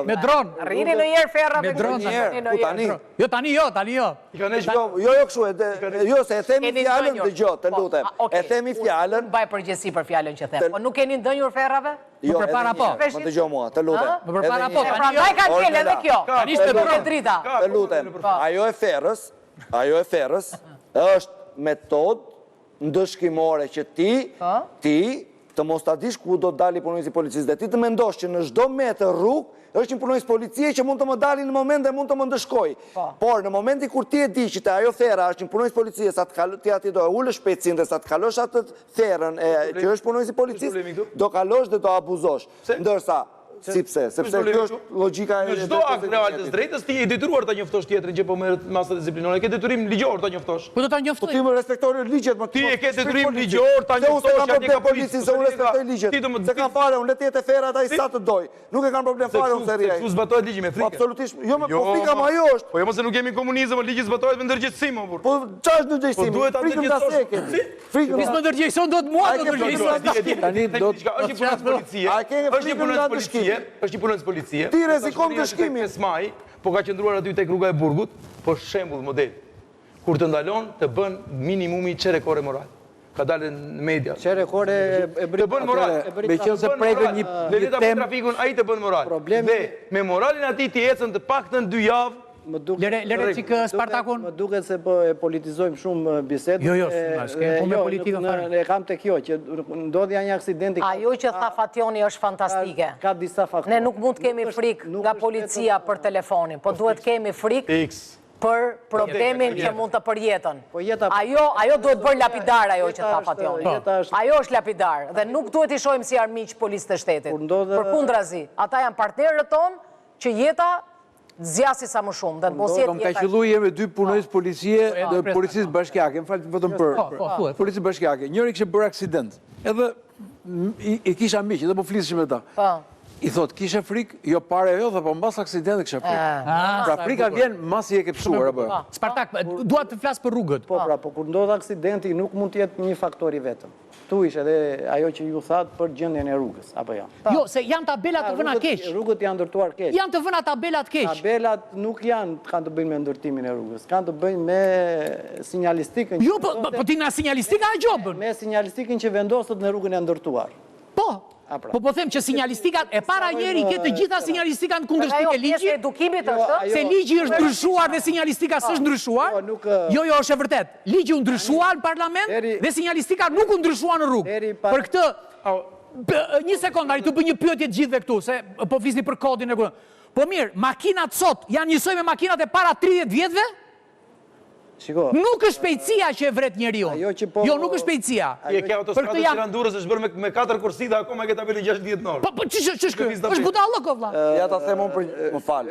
Me dron. Rrini në njerë ferrave. Me dron. Tani. Jo, tani jo. Jo, kështu, jo, se e themi fjallën dhe gjotë, të lutem. E themi fjallën. Baj përgjësi për fjallën që them. Po nuk keni ndënjur ferrave? Jo, përpara po. Më të gjohë mua, të lutem. Më përpara po, tani Prandaj ka qenë edhe kjo. Tani ishte Nuk e dron. drita. Të lutem, ajo e ferrës është metodë ndëshkimore që ti të mos ta dish ku do të dali punonjësi policisë dhe ti të mendosh që në çdo metër rrugë është një punonjës policie që mund të më dali në moment dhe mund të më ndëshkoj. Por në momenti kur ti e di që te ajo thera është një punonjës policie, sa ti ati do e ullë shpejtësinë dhe sa të kalosh atë therën që është punonjësi policisë, do kalosh dhe do abuzosh. Ndërsa, si pse? Sepse kjo është logjika e... Në çdo akt real të drejtës ti je detyruar ta njoftosh tjetrin që po merret masa disiplinore, ke detyrim ligjor ta njoftosh. Po do ta Po njoftoj. ti më respektoj ligjet, më Ti e ke detyrim ligjor ta njoftosh atje ka policisë, se unë respektoj ligjet. Se kanë fare, unë le të jetë ferra ata i sa të doj. Nuk e kanë problem fare unë se rriaj. Se zbatohet ligji me frikë. Absolutisht, jo më po frika më ajo është. Po jo mos se nuk kemi komunizëm, ligji zbatohet me ndërgjegjësim, burr. Po ç'është ndërgjegjësim? duhet ta Frikën ta seke. Frikën. Nisë më ndërgjegjëson do të mua do të ndërgjegjëson. Tani do të është një punonjës policie. Është një punonjës policie. Është një punonjës policie. Ti rrezikon dëshkimin. 5 maj, po ka qëndruar aty tek rruga e Burgut, po shembull model. Kur të ndalon të bën minimumi çerekore moral. Ka dalë në media. Çerekore e Të bën moral. Me qenë se prekën një temë trafikun ai të bën moral. Dhe me moralin atij ti ecën të paktën 2 javë. Lere çik Spartakun. Më duket se po e politizojmë shumë bisedën. Jo, s'ke punë me politikën fare. E kam te kjo që ndodhja një aksidenti. Ajo që tha Fationi është fantastike. Ka disa faktorë. Ne nuk mund të kemi frikë nga policia për telefonin, po duhet kemi frikë për problemin që mund të përjetën. Ajo duhet bërë lapidar ajo që tha Fationi. Ajo është lapidar dhe nuk duhet i shohim si armiq policë të shtetit. Përkundrazi, ata janë partnerët tonë që jeta zjasi sa më shumë. Kam ka qëllu jemi 2 punojës policie dhe policisë bashkjake, më falë vetëm për policisë bashkjake. Njëri kështë bërë aksident, edhe i kisha miqë, edhe po flisëshim me ta. I thot, kishe frikë, jo pare jo, dhe po mbas aksidenti kisha frikë. Pra frika vjen mas i e ke pësuar. Spartak, duat të flasë për rrugët. Po, kur ndodh aksidenti nuk mund të jetë një faktor i vetëm. Tu ishte edhe ajo që ju thatë për gjendjen e rrugës, apo jo? Jo, se janë tabelat të vëna keq. Rrugët janë ndërtuar keq. Janë të vëna tabelat keq. Tabelat nuk kanë të bëjnë me ndërtimin e rrugës, kanë të bëjnë me sinjalistikën. Jo, po ti nga sinjalistika e gjobën. Me sinjalistikën që vendosët në rrugën e ndërtuar. Po, po them që sinjalistikat e para njeri ke të gjitha sinjalistikat në kundërshtim e ligji. Se ligji është ndryshuar dhe sinjalistika s'është ndryshuar. Jo, është e vërtet. Ligji u ndryshua në parlament dhe sinjalistika nuk u ndryshua në rrugë. Për këtë, një sekundë, ari të bëj një pyetje të gjithve këtu, se po flisni për kodin e kërë. Po mirë, makinat sot janë njësoj me makinat e para 30 vjetëve? Nuk është shpejtësia që e vret njeriu. Jo, nuk është shpejtësia. Je ke autostradën e Tiranës është bërë me 4 kursi dhe akoma ke tabelën 60 orë. Po ç'është kjo? Është budallëk o vlla. Ja ta them unë për më fal.